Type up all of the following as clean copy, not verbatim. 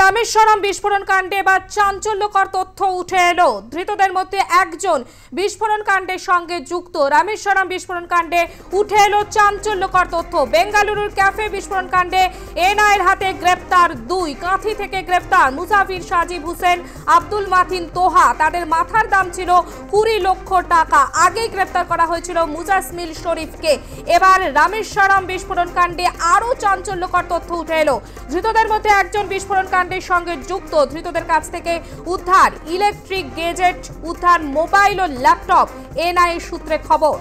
রামেশ্বরম বিস্ফোরণ কাণ্ডে এবার চাঞ্চল্যকর তথ্য উঠে এলো। ধৃতদের মধ্যে একজন বিস্ফোরণ কাণ্ডের সঙ্গে যুক্ত। রামেশ্বরম বিস্ফোরণ কাণ্ডে উঠে এলো চাঞ্চল্যকর তথ্য। বেঙ্গালুরুর ক্যাফে বিস্ফোরণ কাণ্ডে এনআইএর হাতে গ্রেপ্তার দুই। কাঁথি থেকে গ্রেপ্তার মুসাফির সাজিব হোসেন, আব্দুল মাথিন তোহা। তাদের মাথার দাম ছিল 20 লক্ষ টাকা। আগেই গ্রেপ্তার করা হয়েছিল মুজাসমিল শরীফকে। এবার রামেশ্বরম বিস্ফোরণ কাণ্ডে আরো চাঞ্চল্যকর তথ্য উঠে এলো। ধৃতদের মধ্যে একজন বিস্ফোরণ কাণ্ডের সঙ্গে যুক্ত। ধৃতদের কাছ থেকে উদ্ধার ইলেকট্রিক গেজেট, উদ্ধার মোবাইল ও ল্যাপটপ। এনআইএ সূত্রে খবর।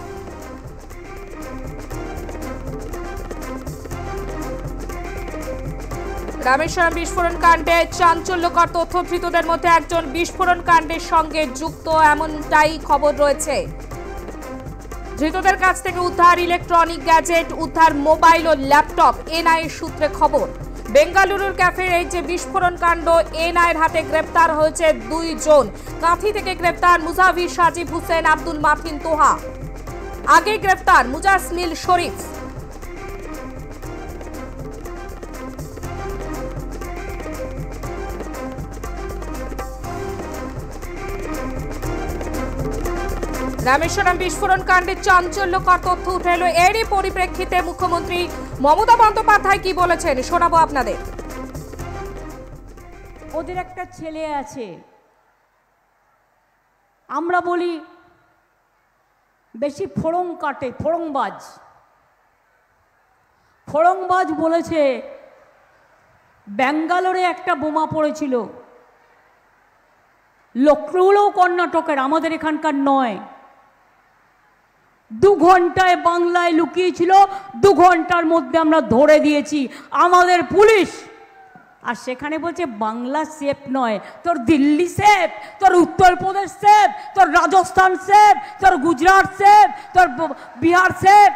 রামেশ্বরম বিস্ফোরণ কাণ্ডে চাঞ্চল্যকর তথ্য। ধৃতদের মধ্যে একজন বিস্ফোরণ কাণ্ডের সঙ্গে যুক্ত, এমনটাই খবর রয়েছে। ধৃতদের কাছ থেকে উদ্ধার ইলেকট্রনিক গ্যাজেট, উদ্ধার মোবাইল ও ল্যাপটপ। এনআইএ সূত্রে খবর। বেঙ্গালুরুর ক্যাফের এই যে বিস্ফোরণ কাণ্ড, এনআইএর হাতে গ্রেপ্তার হয়েছে দুইজন। কাঁথি থেকে গ্রেপ্তার মুসাফির সাজিব হোসেন, আব্দুল মাথিন তোহা। আগে গ্রেপ্তার মুজাসমিল শরীফ। রামেশ্বরম বিস্ফোরণ কাণ্ডে চাঞ্চল্যকর তথ্য উঠে এলো। এরই পরিপ্রেক্ষিতে মুখ্যমন্ত্রী মমতা বন্দ্যোপাধ্যায় কি বলেছেন শোনাবো আপনাদের। ওদের একটা ছেলে আছে, আমরা বলি বেশি ফোড়ং কাটে, ফোড়ংবাজ বলেছে ব্যাঙ্গালোরে একটা বোমা পড়েছিল, লক্ষ্ণৌও কর্ণাটকের, আমাদের এখানকার নয়। 2 ঘন্টায় বাংলায় লুকিয়েছিল, 2 ঘন্টার মধ্যে আমরা ধরে দিয়েছি আমাদের পুলিশ। আর সেখানে বলছে বাংলা সেফ নয়, তোর দিল্লি সেফ, তোর উত্তরপ্রদেশ সেফ, তোর রাজস্থান সেফ, তোর গুজরাট সেফ, তোর বিহার সেফ।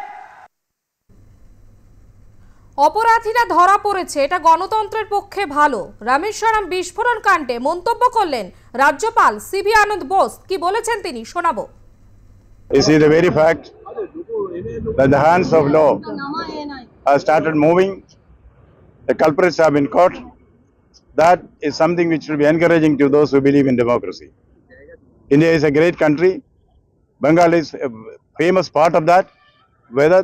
অপরাধীরা ধরা পড়েছে, এটা গণতন্ত্রের পক্ষে ভালো। রামেশ্বরম বিস্ফোরণ কাণ্ডে মন্তব্য করলেন রাজ্যপাল সিভি আনন্দ বোস। কি বলেছেন তিনি শোনাবো। You see, the very fact that the hands of law have started moving, the culprits have been caught, that is something which will be encouraging to those who believe in democracy. India is a great country. Bengal is a famous part of that. Whether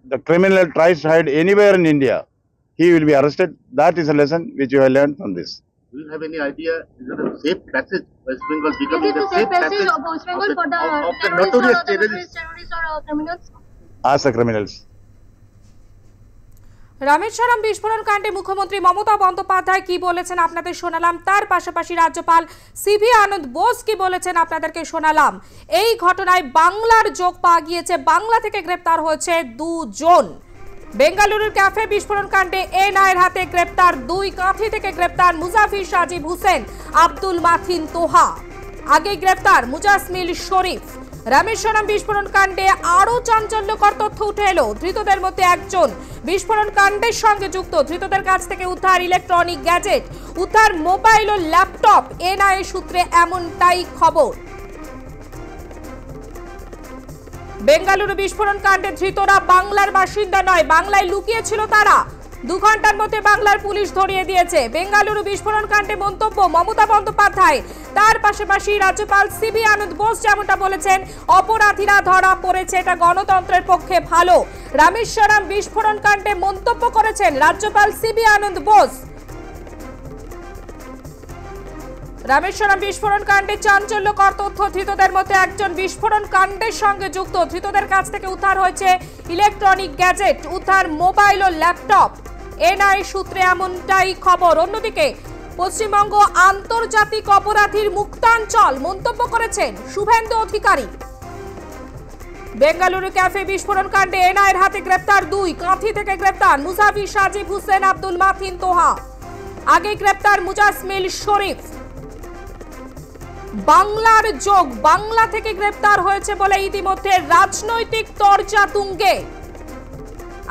the criminal tries to hide anywhere in India, he will be arrested. That is a lesson which you have learned from this. Do you have any idea, is it a safe passage? West Bengal becoming the safe passage of the notorious terrorists or criminals? Ask the criminals. Rameswaram বিস্ফোরণ কাণ্ডে মুখ্যমন্ত্রী মমতা বন্দ্যোপাধ্যায় কি বলেছেন আপনাদের শোনালাম। তার পাশাপাশি রাজ্যপাল সিভি আনন্দ বোস কি বলেছেন আপনাদেরকে শোনালাম। এই ঘটনায় বাংলার যোগ পাওয়া গিয়েছে, বাংলা থেকে গ্রেপ্তার হয়েছে 2 জন। বেঙ্গালুরুর ক্যাফে বিস্ফোরণ কাণ্ডে এনআইএর হাতে গ্রেপ্তার 2। কাঁথি থেকে গ্রেপ্তার মুসাফির সাজিব হোসেন, আব্দুল মাথিন তোহা। আগে গ্রেপ্তার মুজাসমিল শরীফ। রামেশ্বরম বিস্ফোরণ কাণ্ডে আরো চাঞ্চল্যকর তথ্য উঠে এলো। ধৃতদের মধ্যে একজন বিস্ফোরণ কাণ্ডের সঙ্গে যুক্ত। ধৃতদের কাছ থেকে উদ্ধার ইলেকট্রনিক গ্যাজেট, উদ্ধার মোবাইল ও ল্যাপটপ। এনআইএ সূত্রে এমনটাই খবর। বেঙ্গালুরু বিস্ফোরণ কাণ্ডে ধৃতরা বাংলার বাসিন্দা নয়, বাংলায় লুকিয়েছিল তারা। 2 ঘন্টার মধ্যে বাংলার পুলিশ ধরিয়ে দিয়েছে। বেঙ্গালুরু বিস্ফোরণ কাণ্ডে মন্তব্য মমতা বন্দ্যোপাধ্যায়। তার পাশাপাশি রাজ্যপাল সিভি আনন্দ বোস যেমনটা বলেছেন, অপরাধীরা ধরা পড়েছে, এটা গণতন্ত্রের পক্ষে ভালো। রামেশ্বরম বিস্ফোরণ কাণ্ডে মন্তব্য করেছেন রাজ্যপাল সিভি আনন্দ বোস। রামেশ্বরম বিস্ফোরণ কাণ্ডে চাঞ্চল্যকর তথ্য। ধৃতদের মধ্যে একজন বিস্ফোরণ কাণ্ডের সঙ্গে যুক্ত। ধৃতদের কাছ থেকে উদ্ধার হয়েছে ইলেকট্রনিক গ্যাজেট, উদ্ধার মোবাইল ও ল্যাপটপ। এনআইএ সূত্রে এমনটাই খবর। অন্যদিকে পশ্চিমবঙ্গ আন্তর্জাতিক অপরাধীর মুক্তাঞ্চল মন্তব্য করেছেন শুভেন্দু অধিকারী। বেঙ্গালুরু ক্যাফে বিস্ফোরণ কাণ্ডে এনআইএর হাতে গ্রেপ্তার 2। কাঁথি থেকে গ্রেপ্তার মুসাফির সাজিব হোসেন, আব্দুল মাথিন তোহা। আগে গ্রেপ্তার মুজাসমিল শরীফ। বাংলার যোগ, বাংলা থেকে গ্রেপ্তার হয়েছে বলে ইতিমধ্যে রাজনৈতিক তরজা তুঙ্গে।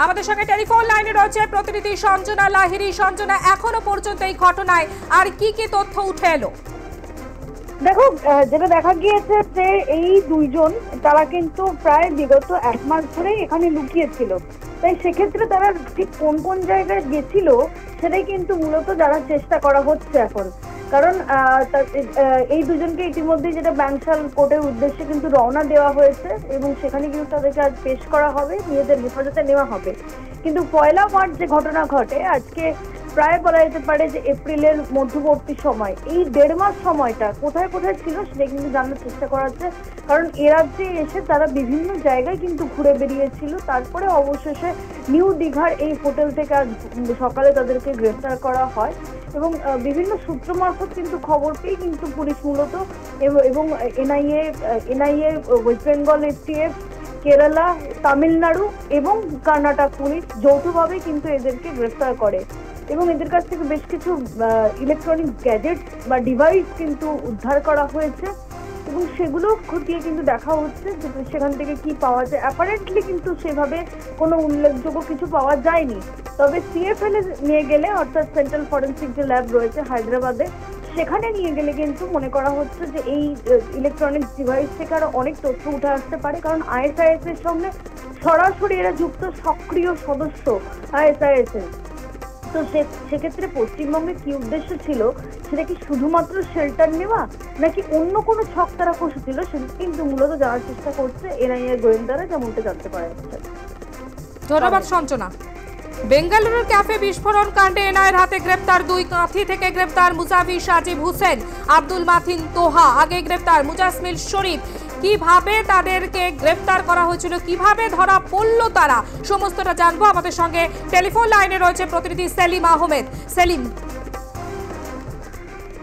আমাদের সঙ্গে টেলিফোন লাইনে রয়েছে প্রতিনিধি সঞ্জনা লাহিড়ী। সঞ্জনা, এখনো পর্যন্ত এই ঘটনায় আর কি কি তথ্য উঠে এলো? দেখো, যেটা দেখা গিয়েছে যে এই 2 জন তারা কিন্তু প্রায় বিগত 1 মাস ধরে এখানে লুকিয়েছিল। তাই সেক্ষেত্রে তারা ঠিক কোন কোন জায়গায় গেছিল সেটাই কিন্তু মূলত জানার চেষ্টা করা হচ্ছে এখন। কারণ এই দুজনকে ইতিমধ্যে যেটা ব্যাংশাল কোর্টের উদ্দেশ্যে কিন্তু রওনা দেওয়া হয়েছে এবং সেখানে কিন্তু তাদেরকে আজ পেশ করা হবে, নিজেদের হেফাজতে নেওয়া হবে। কিন্তু 1 মার্চ যে ঘটনা ঘটে, আজকে প্রায় বলা যেতে পারে যে এপ্রিলের মধ্যবর্তী সময়, এই 1.5 মাস সময়টা কোথায় কোথায় ছিল সেটা কিন্তু জানার চেষ্টা করা হচ্ছে। কারণ এ রাজ্যে এসে তারা বিভিন্ন জায়গায় কিন্তু ঘুরে বেরিয়েছিল, তারপরে অবশেষে নিউ দীঘার এই হোটেল থেকে আজ সকালে তাদেরকে গ্রেফতার করা হয়। এবং বিভিন্ন সূত্র মারফত কিন্তু খবর পেয়ে কিন্তু পুলিশ মূলত এবং NIA, West Bengal STF, Kerala, Tamil Nadu এবং কর্ণাটক পুলিশ যৌথভাবে কিন্তু এদেরকে গ্রেফতার করে এবং এদের কাছ থেকে বেশ কিছু ইলেকট্রনিক গ্যাজেট বা ডিভাইস কিন্তু উদ্ধার করা হয়েছে এবং সেগুলো খতিয়ে কিন্তু দেখা হচ্ছে যে সেখান থেকে কি পাওয়া যায়। অ্যাপারেন্টলি কিন্তু সেভাবে কোনো উল্লেখযোগ্য কিছু পাওয়া যায়নি, তবে সিএফএল নিয়ে গেলে, অর্থাৎ সেন্ট্রাল ফরেন্সিক যে ল্যাব রয়েছে হায়দ্রাবাদে, সেখানে নিয়ে গেলে কিন্তু মনে করা হচ্ছে যে এই ইলেকট্রনিক ডিভাইস থেকে আরো অনেক তথ্য উঠে আসতে পারে। কারণ আইএসআইএস এর সঙ্গে সরাসরি এরা যুক্ত সক্রিয় সদস্য আইএসআইএস এর। তো সেক্ষেত্রে পশ্চিমবঙ্গে কি উদ্দেশ্য ছিল, সেটা কি শুধুমাত্র শেল্টার নেওয়া নাকি অন্য কোনো ছক তারা কষেছিল, সেটা কিন্তু মূলত জানার চেষ্টা করছে এনআইএ গোয়েন্দারা, যেমনটা জানতে পারা যাচ্ছে। ধন্যবাদ সঞ্চনা। বেঙ্গালুরুর ক্যাফে বিস্ফোরণ কাণ্ডে এনআইএর হাতে গ্রেপ্তার 2 কাঁথি থেকে গ্রেপ্তার মুজাফির সাজিব হোসেন, আব্দুল মাথিন তোহা, আগে গ্রেপ্তার মুজাসমিল শরীফ। কিভাবে তাদেরকে গ্রেফতার করা হয়েছিল, কিভাবে ধরা পড়ল তারা, সমস্তটা জানবো। আমাদের সঙ্গে টেলিফোন লাইনে রয়েছে প্রতিনিধি সেলিম আহমেদ। সেলিম,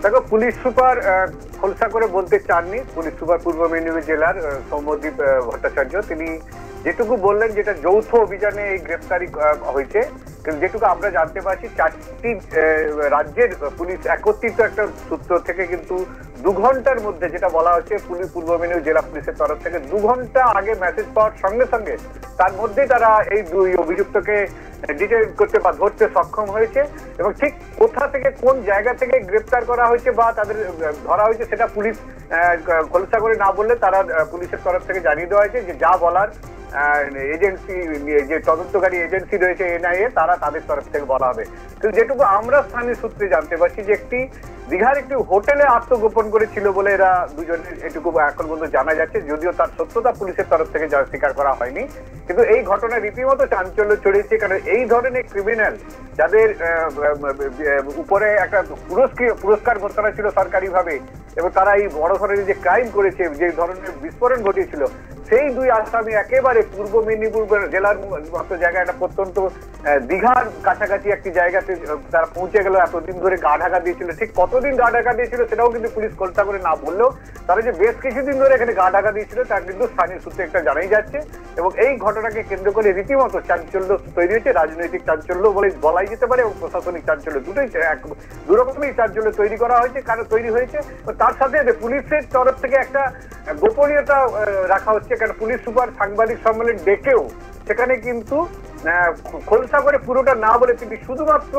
দেখো, পুলিশ সুপার খোলসা করে বলতে চাননি। পুলিশ সুপার পূর্ব মেদিনীপুর জেলার সৌম্যদীপ ভট্টাচার্য, তিনি যেটুকু বললেন যেটা যৌথ অভিযানে এই গ্রেফতারি হয়েছে, কিন্তু যেটুকু আমরা জানতে পারছি 4টি রাজ্যের পুলিশ একত্রিত একটা সূত্র থেকে কিন্তু 2 ঘন্টার মধ্যে, যেটা বলা হচ্ছে পূর্ব মেদিনীপুর জেলা পুলিশের তরফ থেকে 2 ঘন্টা আগে মেসেজ পাওয়ার সঙ্গে সঙ্গে তার মধ্যেই তারা এই 2 অভিযুক্তকে ডিটেইন করতে বা ধরতে সক্ষম হয়েছে। এবং ঠিক কোথা থেকে কোন জায়গা থেকে গ্রেপ্তার করা হয়েছে বা তাদের ধরা হয়েছে সেটা পুলিশ খোলসা করে না বললে তারা পুলিশের তরফ থেকে জানিয়ে দেওয়া হয়েছে যে যা বলার এজেন্সি, যে তদন্তকারী এজেন্সি রয়েছে এনআইএ, তারা তাদের তরফ থেকে বলা হবে। কিন্তু যেটুকু আমরা স্থানীয় সূত্রে জানতে পারছি যে একটি দীঘার একটি হোটেলে আত্মগোপন করেছিল বলে এরা দুজনের এটুকু এখন পর্যন্ত জানা যাচ্ছে, যদিও তার সত্যতা পুলিশের তরফ থেকে স্বীকার করা হয়নি। কিন্তু এই ঘটনায় রীতিমতো চাঞ্চল্য ছড়িয়েছে, কারণ এই ধরনের ক্রিমিনাল যাদের উপরে একটা পুরস্কার ঘোষণা ছিল সরকারিভাবে, এবং তারা এই বড় ধরনের যে ক্রাইম করেছে, যে ধরনের বিস্ফোরণ ঘটিয়েছিল, সেই 2 আসামি একেবারে পূর্ব মেদিনীপুর জেলার মতো জায়গায়, একটা প্রত্যন্ত দীঘার কাছাকাছি একটি জায়গাতে তারা পৌঁছে গেল। এতদিন ধরে গা ঢাকা দিয়েছিল, ঠিক কতদিন গা ঢাকা দিয়েছিল সেটাও কিন্তু পুলিশ খোলসা করে না বললেও তারা যে বেশ কিছুদিন ধরে এখানে গা ঢাকা দিয়েছিল তা কিন্তু স্থানীয় সূত্রে একটা জানাই যাচ্ছে। এবং এই ঘটনাকে কেন্দ্র করে রীতিমতো চাঞ্চল্য তৈরি হয়েছে, রাজনৈতিক চাঞ্চল্য বলাই যেতে পারে এবং প্রশাসনিক চাঞ্চল্য, দু রকমই চাঞ্চল্য তৈরি করা হয়েছে, কারণ তৈরি হয়েছে। তার সাথে পুলিশের তরফ থেকে একটা গোপনীয়তা রাখা হচ্ছে, কারণ পুলিশ সুপার সাংবাদিক সম্মেলন ডেকেও সেখানে কিন্তু খোলসা করে পুরোটা না বলে তিনি শুধুমাত্র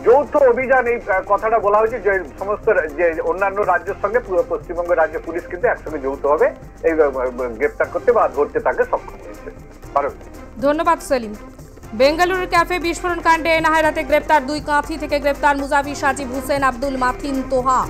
যৌথ অভিযান এই কথাটা বলা হয়েছে, যে সমস্ত যে অন্যান্য রাজ্যের সঙ্গে পশ্চিমবঙ্গ রাজ্য পুলিশ কিন্তু একসঙ্গে যৌথভাবে এই গ্রেপ্তার করতে বা ধরতে তাকে সক্ষম হয়েছে। ধন্যবাদ সেলিম। বেঙ্গালুরুর ক্যাফে বিস্ফোরণ কাণ্ডে এনআইএর হাতে গ্রেপ্তার 2 কাঁথি থেকে গ্রেপ্তার মুজাফির সাজিব হোসেন, আব্দুল মাথিন তোহা।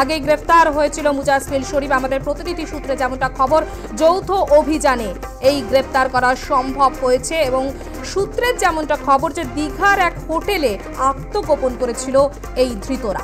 আগেই গ্রেফতার হয়েছিল মুজাসমিল শরীফ। আমাদের প্রতিনিধি সূত্রে যেমনটা খবর, যৌথ অভিযানে এই গ্রেফতার করা সম্ভব হয়েছে এবং সূত্রের যেমনটা খবর যে দীঘার এক হোটেলে আত্মগোপন করেছিল এই ধৃতরা।